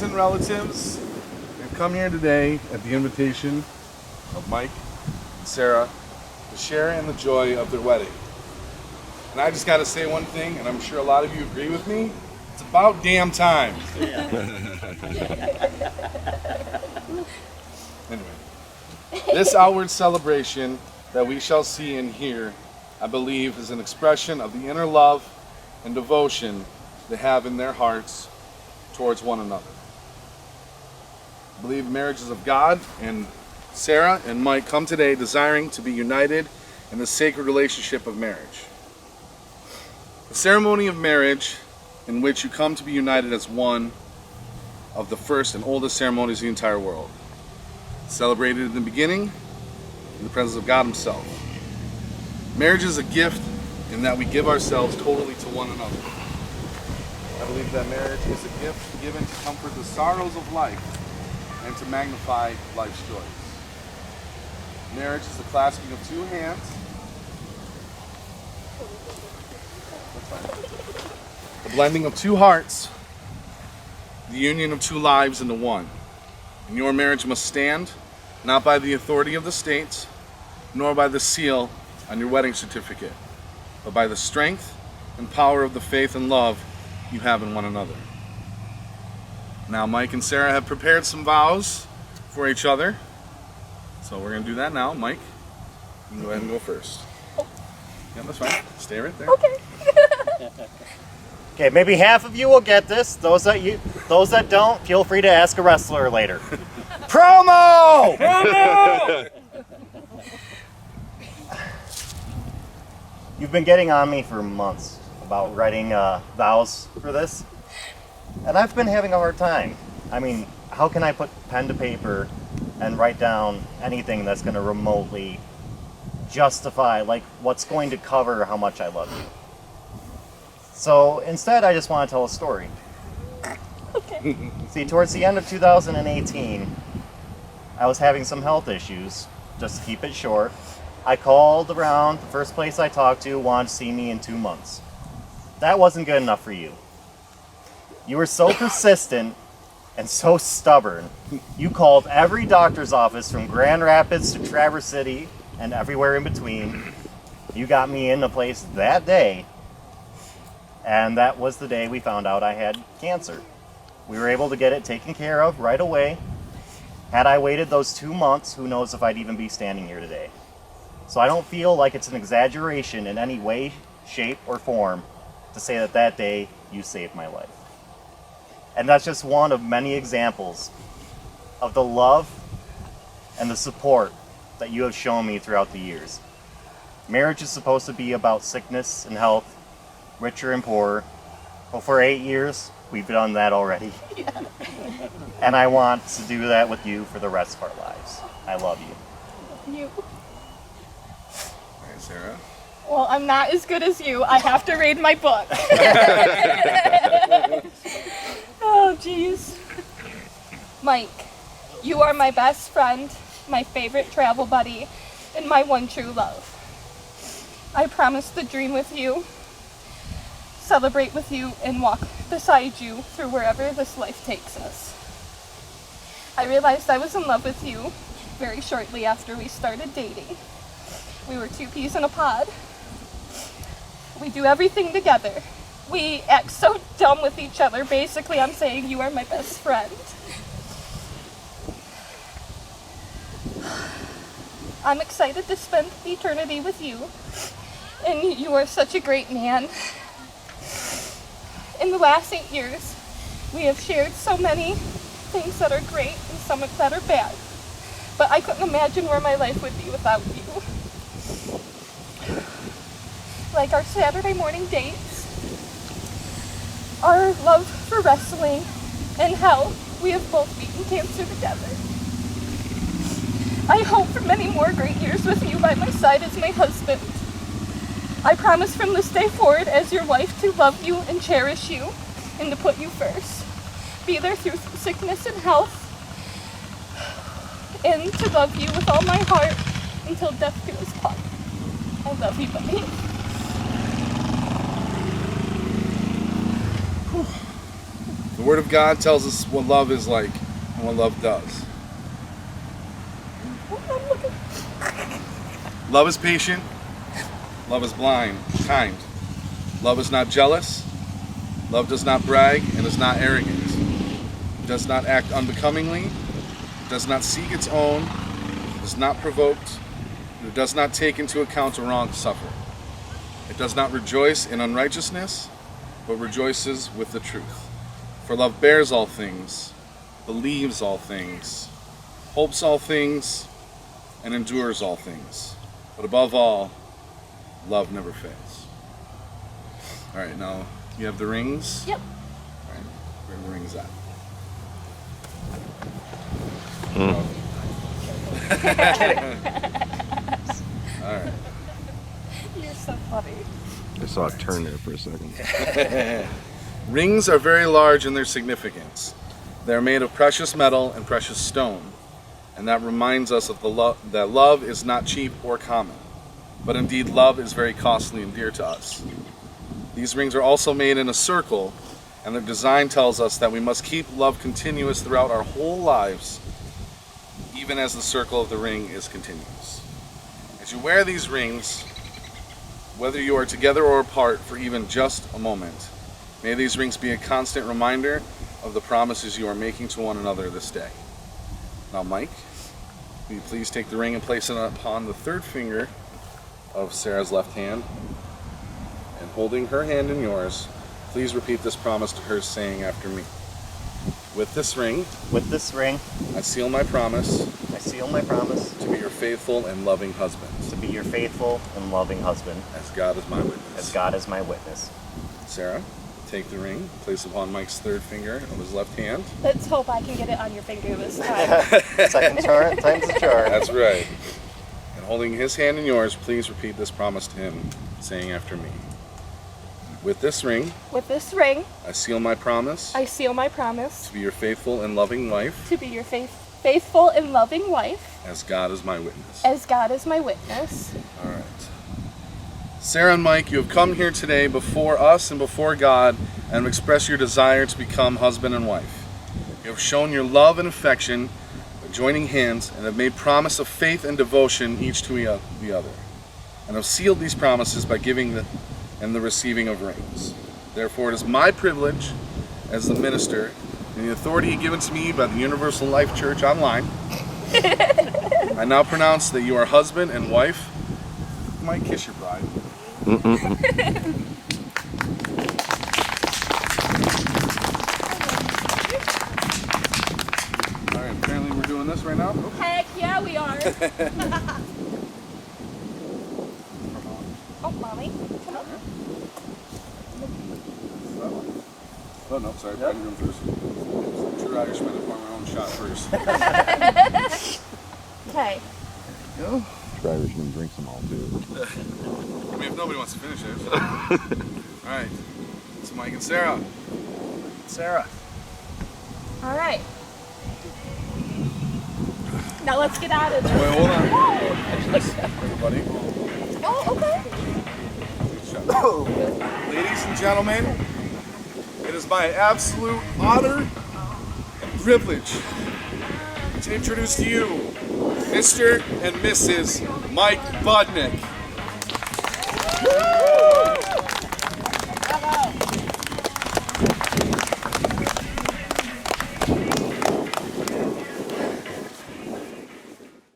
and relatives, we've come here today at the invitation of Mike and Sarah to share in the joy of their wedding. And I just got to say one thing, and I'm sure a lot of you agree with me. It's about damn time. Anyway, this outward celebration that we shall see and hear, I believe, is an expression of the inner love and devotion they have in their hearts towards one another. I believe marriage is of God, and Sarah and Mike come today desiring to be united in the sacred relationship of marriage. The ceremony of marriage, in which you come to be united as one of the first and oldest ceremonies in the entire world. Celebrated in the beginning in the presence of God Himself. Marriage is a gift in that we give ourselves totally to one another. I believe that marriage is a gift given to comfort the sorrows of life and to magnify life's joys. Marriage is the clasping of two hands. The blending of two hearts, the union of two lives into one. And your marriage must stand not by the authority of the state, nor by the seal on your wedding certificate, but by the strength and power of the faith and love you have in one another. Now, Mike and Sarah have prepared some vows for each other, so we're going to do that now. Mike, you can go ahead and go first. Yeah, that's fine. Stay right there. Okay. Okay, maybe half of you will get this. Those that don't, feel free to ask a wrestler later. Promo! Promo! You've been getting on me for months about writing vows for this, and I've been having a hard time. I mean, how can I put pen to paper and write down anything that's going to remotely justify, like, what's going to cover how much I love you? So instead, I just want to tell a story. Okay. See, towards the end of 2018, I was having some health issues. Just to keep it short, I called around. The first place I talked to wanted to see me in 2 months. That wasn't good enough for you. You were so persistent and so stubborn. You called every doctor's office from Grand Rapids to Traverse City and everywhere in between. You got me in a place that day. And that was the day we found out I had cancer. We were able to get it taken care of right away. Had I waited those 2 months, who knows if I'd even be standing here today. So I don't feel like it's an exaggeration in any way, shape, or form to say that that day you saved my life. And that's just one of many examples of the love and the support that you have shown me throughout the years. Marriage is supposed to be about sickness and health, richer and poorer. Well, for 8 years, we've done that already. Yeah. And I want to do that with you for the rest of our lives. I love you. You. All right, Sarah. Well, I'm not as good as you. I have to read my book. Oh, jeez. Mike, you are my best friend, my favorite travel buddy, and my one true love. I promise to dream with you, celebrate with you, and walk beside you through wherever this life takes us. I realized I was in love with you very shortly after we started dating. We were two peas in a pod. We do everything together. We act so dumb with each other. Basically, I'm saying you are my best friend. I'm excited to spend eternity with you, and you are such a great man. In the last 8 years, we have shared so many things that are great and some that are bad, but I couldn't imagine where my life would be without you. Like our Saturday morning dates, our love for wrestling, and how we have both beaten cancer together. I hope for many more great years with you by my side as my husband. I promise from this day forward as your wife to love you and cherish you and to put you first. Be there through sickness and health, and to love you with all my heart until death do us part. I love you, buddy. Word of God tells us what love is like and what love does. Love is patient. Love is kind. Love is not jealous. Love does not brag and is not arrogant. It does not act unbecomingly. It does not seek its own. It is not provoked. It does not take into account a wrong suffer. It does not rejoice in unrighteousness, but rejoices with the truth. For love bears all things, believes all things, hopes all things, and endures all things. But above all, love never fails. All right, now you have the rings. Yep. All right, where are the rings at? All right. You're so funny. I saw it turn there for a second. Rings are very large in their significance. They are made of precious metal and precious stone, and that reminds us of that love is not cheap or common, but indeed love is very costly and dear to us. These rings are also made in a circle, and their design tells us that we must keep love continuous throughout our whole lives, even as the circle of the ring is continuous. As you wear these rings, whether you are together or apart for even just a moment, may these rings be a constant reminder of the promises you are making to one another this day. Now, Mike, will you please take the ring and place it upon the third finger of Sarah's left hand, and holding her hand in yours, please repeat this promise to her, saying after me. With this ring, I seal my promise seal my promise to be your faithful and loving husband, to be your faithful and loving husband, as God is my witness. as God is my witness. Sarah, take the ring, place it upon Mike's third finger of his left hand. Let's hope I can get it on your finger this time. Second charm, time's the charm. That's right. And holding his hand in yours, please repeat this promise to him, saying after me. With this ring, I seal my promise I seal my promise to be your faithful and loving wife, to be your faithful and loving wife, as God is my witness. as God is my witness. All right. Sarah and Mike, you have come here today before us and before God and have expressed your desire to become husband and wife. You have shown your love and affection by joining hands and have made promise of faith and devotion each to the other, and have sealed these promises by giving and the receiving of rings. Therefore, it is my privilege as the minister and the authority given to me by the Universal Life Church Online. I now pronounce that you are husband and wife. You might kiss your bride. All right, apparently we're doing this right now. Heck yeah, we are. Oh, Mommy, come on. Oh, no, sorry. I'm doing first. True Irishman to form our own shot first. Okay. Go. Irishman drinks them all too. I mean, if nobody wants to finish it. All right. So Mike and Sarah. Sarah. All right. Now let's get out of this. Wait, hold on. Everybody. Oh, okay. Ladies and gentlemen, it is my absolute honor and privilege to introduce to you Mr. and Mrs. Mike Budnick.